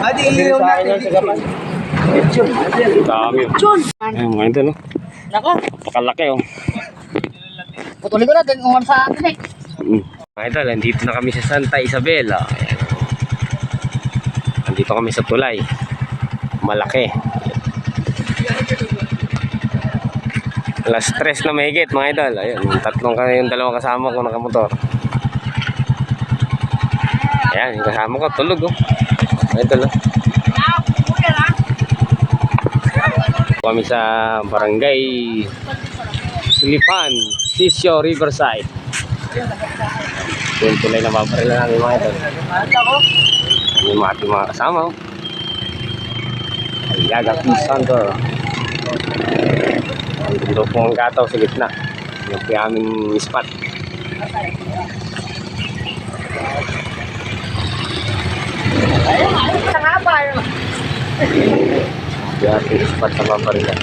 Adi, ilaw natin. Dami. Ayun, mga idol, oh. Nako, Pakalaki, oh. putulin ko na din kung sa atin eh. Mga idol, nandito na kami sa Santa Isabel. Oh. Ayan. Nandito kami sa tulay. Malaki. Alas 3 na mahigit, mga idol. Ayun, yung dalawang kasama ko nakamotor. Ayan, yung kasama ko tulog, oh. Mga idol, oh. Kami sa barangay Sulipan, Sisio, Riverside. Yung tulay na babarila namin, mga idol. Yung mga kasama, oh. Aliaga Peace Center. Dito po ang gataw sa gitna. Yung po yung aming spot. Yung ating spot sa babarila.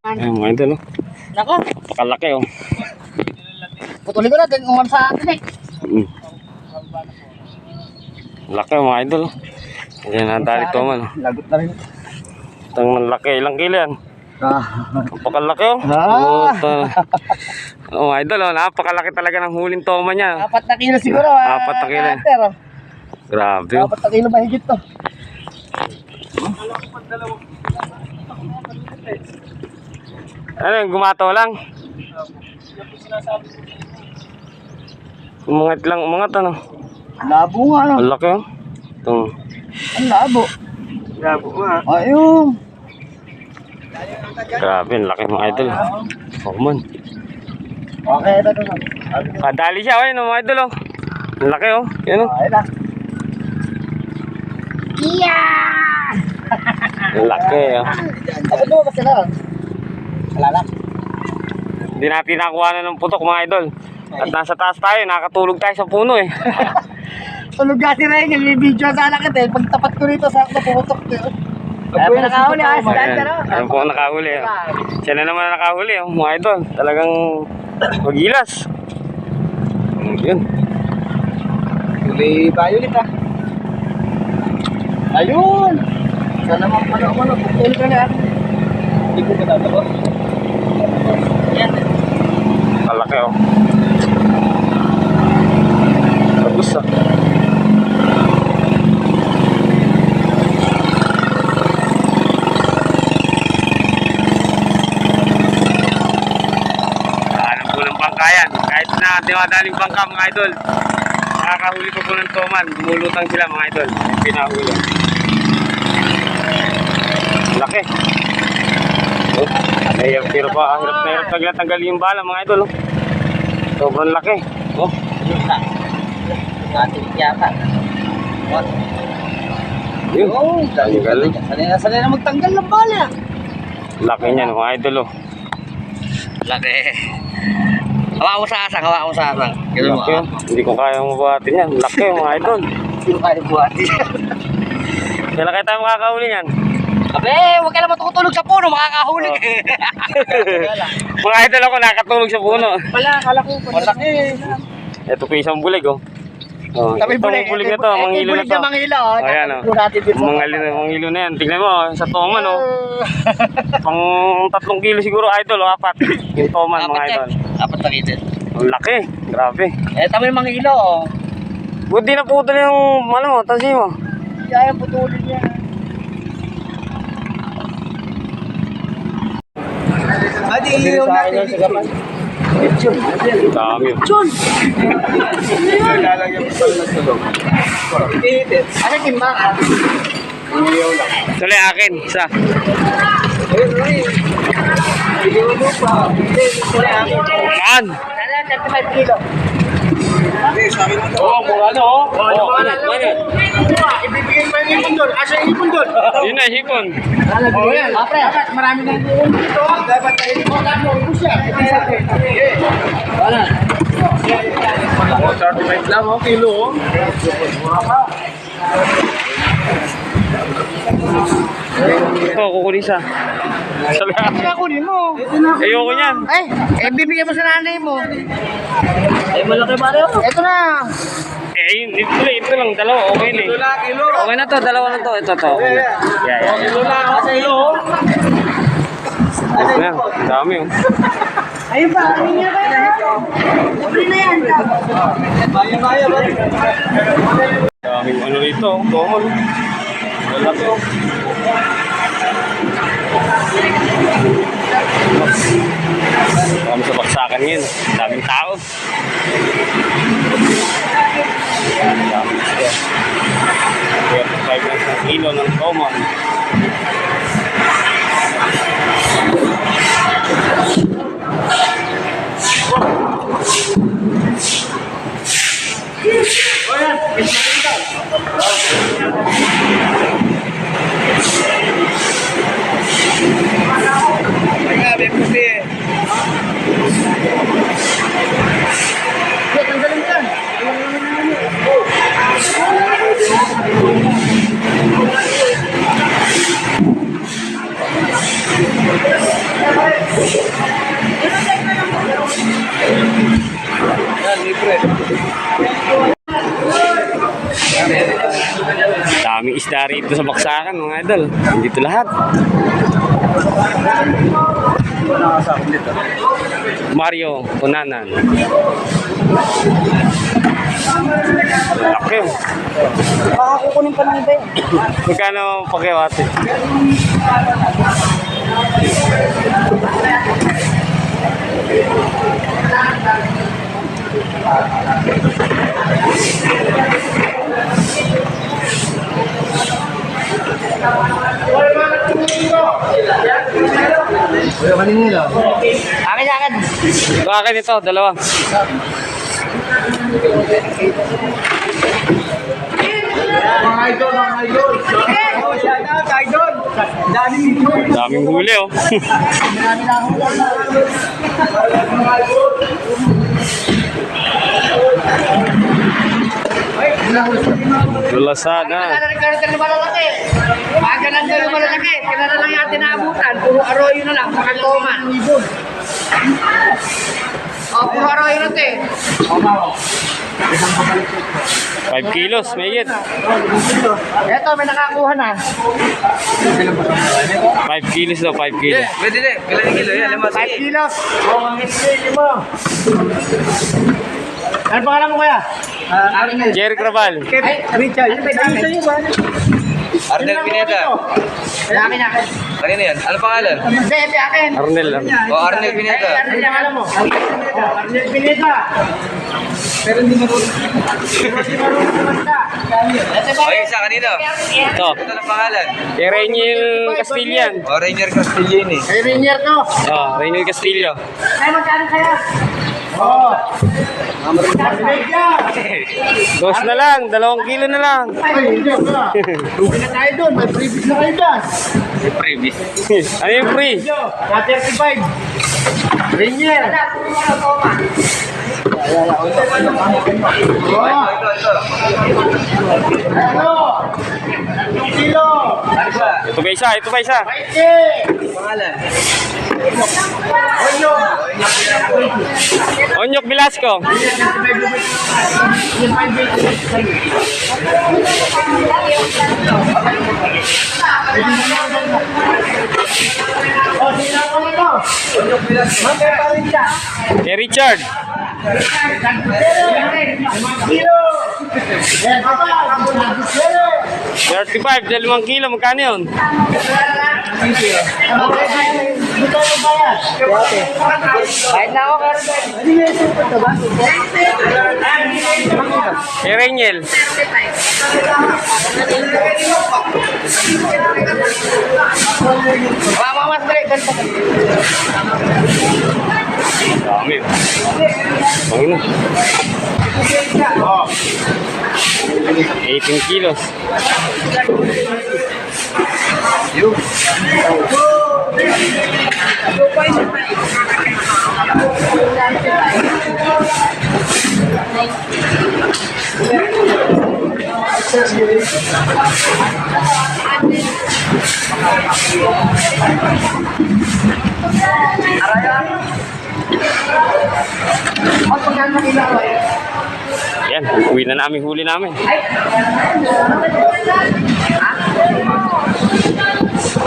Ayun, mga idol, oh. Nako, Pakalaki, oh. putulin ko na din kung sa atin eh. Laki, mga idol, oh. Yan, nadali ito man, oh. Lagot na rin. Itong laki, ilang kilo yan? Napakalaki, oh. Oh, mga idol, oh. Napakalaki talaga ng huling toma niya. 4 na kilo siguro. 4 na kilo. Grabe, oh. 4 na kilo mahigit to. Ano yung gumato lang? Umangat lang, umangat, ano? Labo nga no. Ang laki, oh. Itong, Ang labo. Labo nga. Ayun. grabe, ang laki, mga idol. Oh, man. Okay, ito na. Kadali siya, ayun, mga idol, oh. Ang laki, oh. Yan, oh. Ayun na. Yeah! Ang laki, oh. Ano mo ba sila? Alala. Hindi natin nakuha na ng putok, mga idol. At nasa taas tayo, nakatulog tayo sa puno, eh. Tulog kasi rin, yung video sana kita eh. Pagtapat ko rito sa puputok ko. Ayaw mo nakahuli ha, si Dad ka no? Ayun po ang nakahuli, oh. Siya na naman ang nakahuli, oh, mga idol. Talagang magilas. Yun. Huli violet ah. Ayun! Sana ano, putol ka na. Hindi ko matatawa. Yan. Malaki, oh. Bagus, ah. Alam po ng bangkayan. Kahit na dimadaling bangka, mga idol. Nakakahuli pa po ng toman. Lumulutang sila, mga idol. Pinahuli. Laki. Oh, pero pa, hirap na tanggal yung bala, mga idol, oh. Sobrang laki. Oh. Ayun na. Ating yata. What? Yun. Oh, Galing. sanay na magtanggal ng bala. Laki niyan, mga idol, oh. Laki. Hawa ko sa asang. Laki, oh. Hindi ko kaya mabuhatin yan. Laki, mga idol. Sino kaya buhati? Kailan kayo tayo makakahuli yan? Abe, huwag ka na matutulog sa puno, makakahuli. Mga idol ako, nakatulog sa puno. Wala, kala ko. Malaki. Ito po isang bulig, oh. Oh, Kami itong bulig na to, manghilo na to. Manghilo, oh. Ayan, oh. Manghilo na yan. Tingnan mo, oh, sa toman, oh. Pang 3 kilo siguro, idol, oh, 4. Yung toman, mga idol. 4 na kilo. Ang laki, grabe. Eh, tama yung manghilo, oh. Buti na putol yung, ano mo, tansi mo. Kaya putulin niya. Adi, ilaw natin. Dami. John! Lalagyan mo pala ng tulog. Ano timba ka? Ilaw lang. Tuloy akin, isa. Ayun, ayun. Ilaw mo pa. Saan? Wala, 35 kilo. Hindi, sa akin na to. Oo, mura na, oh. Oo, ano? Ibibigay pa yung ipon doon. Asa yung ipon doon? Yun na, hipon. Oh, yan. Dapat marami na yung dito. Dapat na ipon mo. Siya. Wala. 35 lang, oh, kilo, oh. Mura pa. Ito, kukunin siya. Salamat. Kunin mo. Ayoko niyan. Bibigyan mo sa nanay mo. Malaki ba rin? Ito na. Ito lang, dalawa. Okay na eh. Okay na to, dalawa na to. Ito to. Yeah. Kilo lang, kilo. Ito na, ang dami oh. Ayun pa, hindi niya ba yan? Libre na yan. Daming ano rito, common. Lalaki oh. Kami sa baksakan ngayon. Daming tao. Daming siya. 35 lang sa kilo ng common. Daming isda rito sa baksakan mga idol. Dito lahat. Mario Punanan. Laki. Baka kukunin pa ng iba eh. Magkano pakiwate? Akin. Akin ito, dalawa. Mga idol, mga idol. Oh, shout out, idol. Daming huli oh. Lulasada. Nagkaroon ng malalaki. Pagka nandun yung malalaki, kailan na lang yung atin naabutan. Puro arroyo na lang, pakatoman. Puro arroyo na ito 5 kilos, may higit. Eto, may nakakuha na. 5 kilos daw, 5 kilos. Pwede din. Kailan kilo yan? 5 kilos. Ang isili mo. Ano pangalan mo kaya? Arnel. Jerry Craval. Richard. Ano sa iyo ba? Arnel Pineda. Akin. Kanina yan? Ano pangalan? Hindi, akin. Arnel. Arnel Pineda. Arnel yung alam mo. Arnel Pineda. Pero hindi marunong. Hindi marunong kumanta. O, yung isa kanina. Ito. Ito ang pangalan. Kay Rainiel Castillan. O, Rainier Castellini. Ay, Rainier to. Oh, Rainiel Castillo. Ay, magkano kaya? Oo. Dos na lang, 2 kilo na lang. Ay, hindi ba? Lugi na tayo doon. May previous na kayo dyan. Previous. Ano yung free? Na 35. Rainier. Ito. Ano? 2 kilo. Ito pa isa. 20. Pangalan. Onyok Velasco. Kay Richard. 35, 2 kilo, magkano yun? Kahit na ako, Kay Rainiel. mas break. Dami. Pangino. 18 kilos. Yan, uwi na namin huli namin.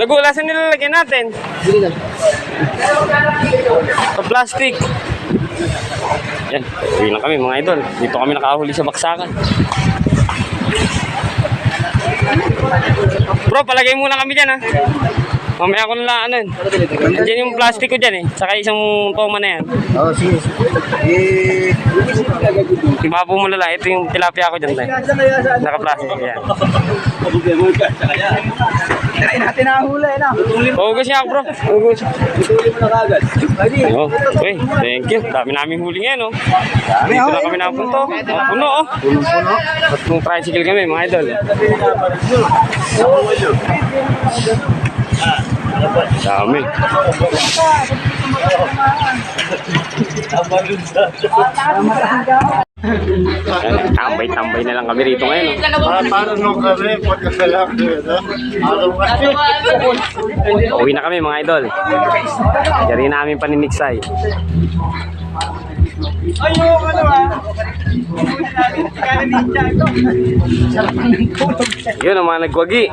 Nagula, saan nilalagyan natin? Sa plastic. Yan, uwi na kami mga idol. Dito kami nakahuli sa baksakan. Bro, palagay muna kami dyan ha. Mamaya ko na ano yun. Diyan yung plastic ko dyan eh. Saka isang toma na yan. Oo, sige. Ibapo mo na lang. Ito yung tilapia ko dyan tayo. Naka-plastic yan. Try natin ang huli na. Hugas niya ako bro. Hugas. Ituloy mo na kagad. Oh, okay, thank you. Dami namin huli ngayon, no? Dito na kami napunto. Puno, oh. Puno. Tatlong tricycle kami, mga idol. Dami. Tambay-tambay na lang kami rito ngayon, no? Para nung kami, pagkasalak dito. Uwi na kami, mga idol. Yari namin paniniksay. Yun ang mga nagwagi.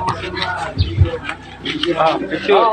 Picture.